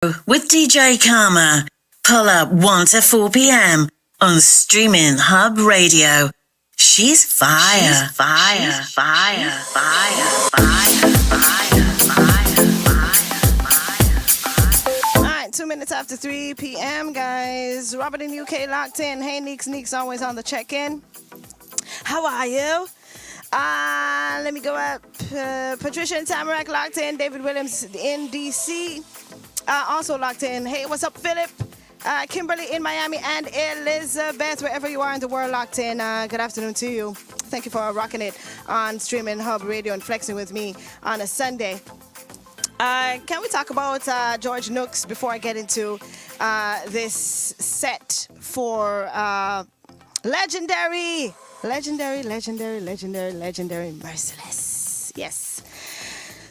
with DJ Kharma. Pull up 1 to 4 p.m. on Streaminn Hub Radio. She's fire. She's fire. She's fire. Fire. Fire. All right, 2 minutes after 3 p.m., guys. Robert in UK locked in. Hey, Neeks always on the check-in. How are you? Let me go up. Patricia and Tamarack locked in. David Williams in DC. Also locked in. Hey, what's up, Philip? Kimberly in Miami and Elizabeth, wherever you are in the world, locked in. Good afternoon to you. Thank you for rocking it on Streaminn Hub Radio and flexing with me on a Sunday. Can we talk about George Nooks before I get into this set for legendary Merciless? Yes.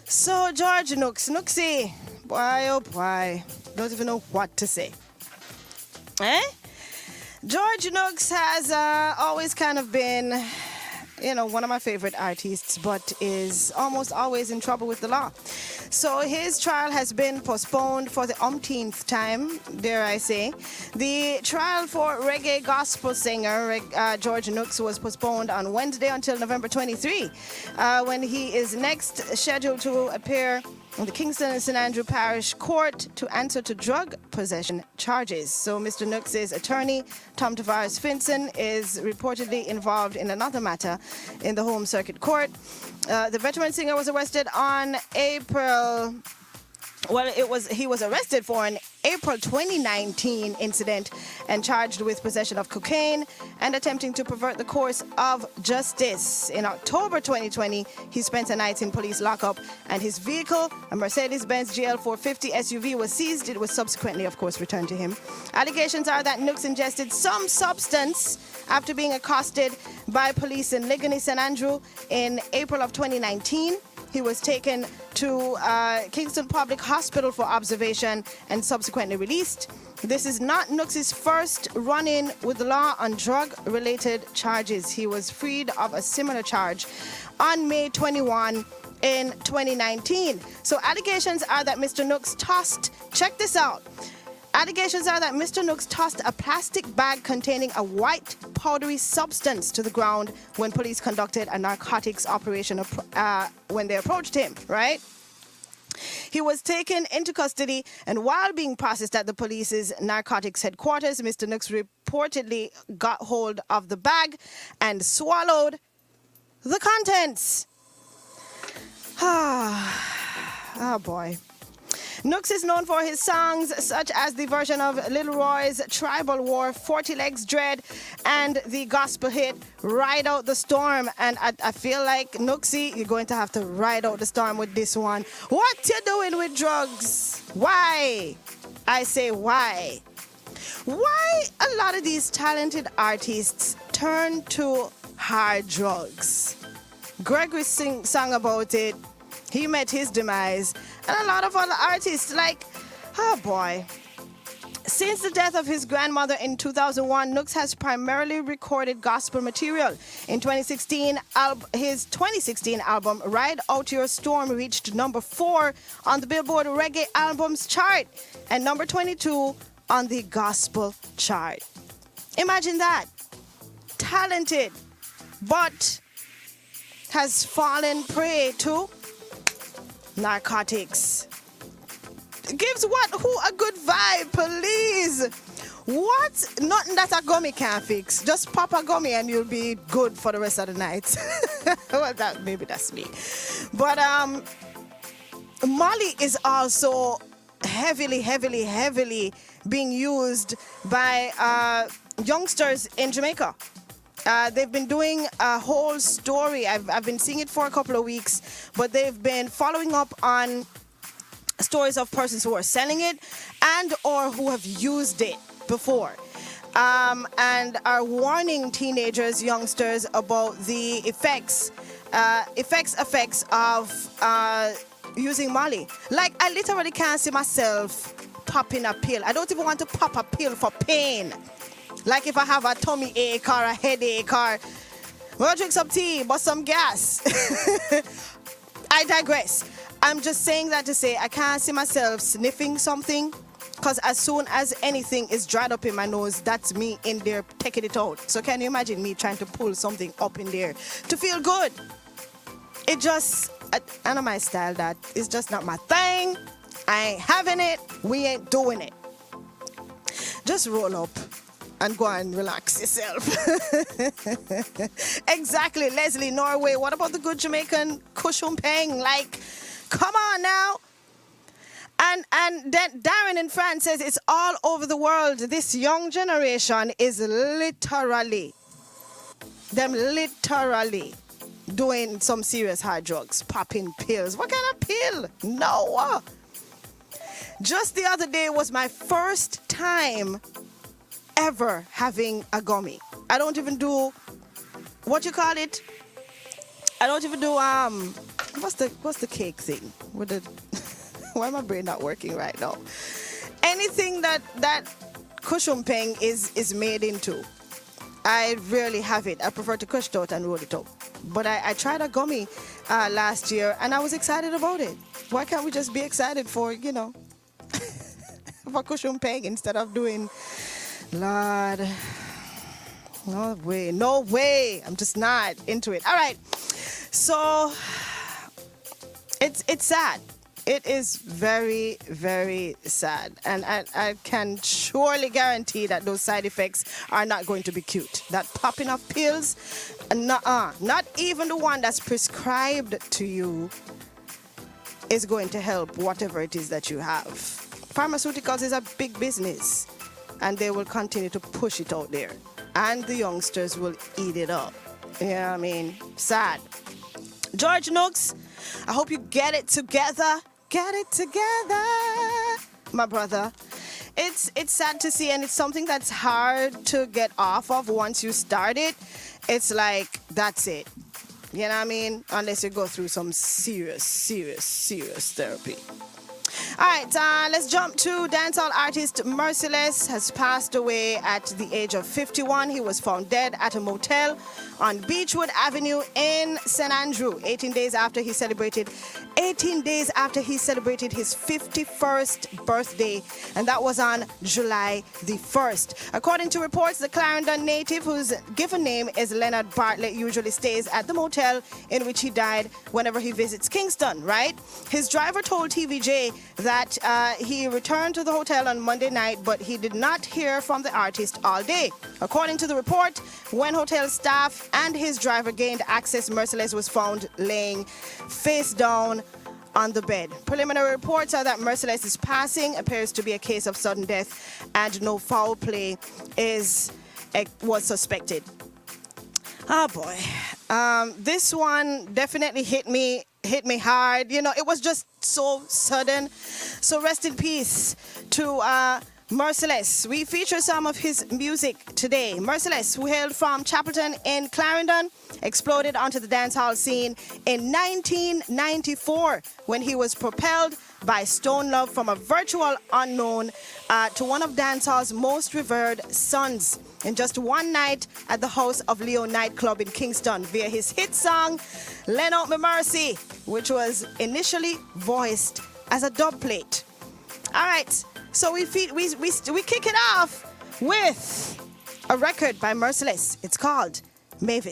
So George Nooksy, boy oh boy, don't even know what to say. George Nooks has always kind of been, one of my favorite artists, but is almost always in trouble with the law. So his trial has been postponed for the umpteenth time, dare I say. The trial for reggae gospel singer George Nooks was postponed on Wednesday until November 23, when he is next scheduled to appear in the Kingston and St. Andrew Parish Court to answer to drug possession charges. So Mr. Nooks' attorney, Tom Tavares Finson, is reportedly involved in another matter in the Home Circuit Court. The veteran singer was arrested on he was arrested for an April 2019 incident and charged with possession of cocaine and attempting to pervert the course of justice. In October 2020, he spent a night in police lockup and his vehicle, a Mercedes-Benz GL 450 SUV, was seized. It was subsequently, of course, returned to him. Allegations are that Nooks ingested some substance after being accosted by police in Ligonier, St. Andrew in April of 2019. He was taken to Kingston Public Hospital for observation and subsequently released. This is not Nooks' first run-in with the law on drug-related charges. He was freed of a similar charge on May 21 in 2019. So allegations are that Mr. Nooks check this out. Allegations are that Mr. Nooks tossed a plastic bag containing a white powdery substance to the ground when police conducted a narcotics operation when they approached him, right? He was taken into custody, and while being processed at the police's narcotics headquarters, Mr. Nooks reportedly got hold of the bag and swallowed the contents. Oh boy. Nooks is known for his songs such as the version of Lil Roy's Tribal War, 40 Legs Dread, and the gospel hit Ride Out the Storm. And I feel like, Nooksy, you're going to have to ride out the storm with this one. What you doing with drugs? Why? I say why? Why a lot of these talented artists turn to hard drugs? Gregory sang about it. He met his demise. And a lot of other artists oh boy. Since the death of his grandmother in 2001, Nooks has primarily recorded gospel material. In 2016, his 2016 album, Ride Out Your Storm, reached number 4 on the Billboard Reggae Albums chart and number 22 on the gospel chart. Imagine that. Talented, but has fallen prey to narcotics. Gives who a good vibe, please. What? Nothing that a gummy can't fix. Just pop a gummy and you'll be good for the rest of the night. Well, maybe that's me. But Molly is also heavily being used by youngsters in Jamaica. They've been doing a whole story. I've been seeing it for a couple of weeks, but they've been following up on stories of persons who are selling it and or who have used it before, and are warning teenagers, youngsters about the effects of using Molly. Like, I literally can't see myself popping a pill. I don't even want to pop a pill for pain. Like if I have a tummy ache or a headache or well, drink some tea, but some gas. I digress. I'm just saying that to say I can't see myself sniffing something, because as soon as anything is dried up in my nose, that's me in there taking it out. So can you imagine me trying to pull something up in there to feel good? It just, I know my style, that is just not my thing. I ain't having it. We ain't doing it. Just roll up and go and relax yourself. Exactly, Leslie, Norway. What about the good Jamaican kushumpeng? Like, come on now. And then Darren in France says it's all over the world. This young generation is literally doing some serious hard drugs, popping pills. What kind of pill? No. Just the other day was my first time ever having a gummy. I don't even do, what you call it? I don't even do what's the cake thing with the why my brain not working right now? Anything that kushumpeng is made into, I rarely have it. I prefer to kush it out and roll it up. But I tried a gummy last year and I was excited about it. Why can't we just be excited for, for kushumpeng instead of doing, Lord, no way. I'm just not into it. All right. So it's sad. It is very, very sad. And I can surely guarantee that those side effects are not going to be cute. That popping of pills, not even the one that's prescribed to you is going to help whatever it is that you have. Pharmaceuticals is a big business, and they will continue to push it out there. And the youngsters will eat it up. Yeah, I mean, sad. George Nooks, I hope you get it together. Get it together, my brother. It's sad to see, and it's something that's hard to get off of once you start it. It's like, that's it. You know what I mean? Unless you go through some serious therapy. All right, let's jump to dancehall artist Merciless has passed away at the age of 51. He was found dead at a motel on Beechwood Avenue in St. Andrew, 18 days after he celebrated his 51st birthday, and that was on July the 1st. According to reports, the Clarendon native, whose given name is Leonard Bartlett, usually stays at the motel in which he died whenever he visits Kingston, right? His driver told TVJ that he returned to the hotel on Monday night, but he did not hear from the artist all day. According to the report, when hotel staff and his driver gained access, Merciless was found laying face down on the bed. Preliminary reports are that Merciless's passing appears to be a case of sudden death, and no foul play was suspected. Oh boy, this one definitely hit me hard. It was just so sudden. So rest in peace to Merciless. We feature some of his music today. Merciless, who hailed from Chapelton in Clarendon, exploded onto the dancehall scene in 1994 when he was propelled by Stone Love from a virtual unknown to one of dancehall's most revered sons in just one night at the House of Leo nightclub in Kingston via his hit song Lend Out Me Mercy, which was initially voiced as a dub plate. All right, so we kick it off with a record by Merciless. It's called Mavis.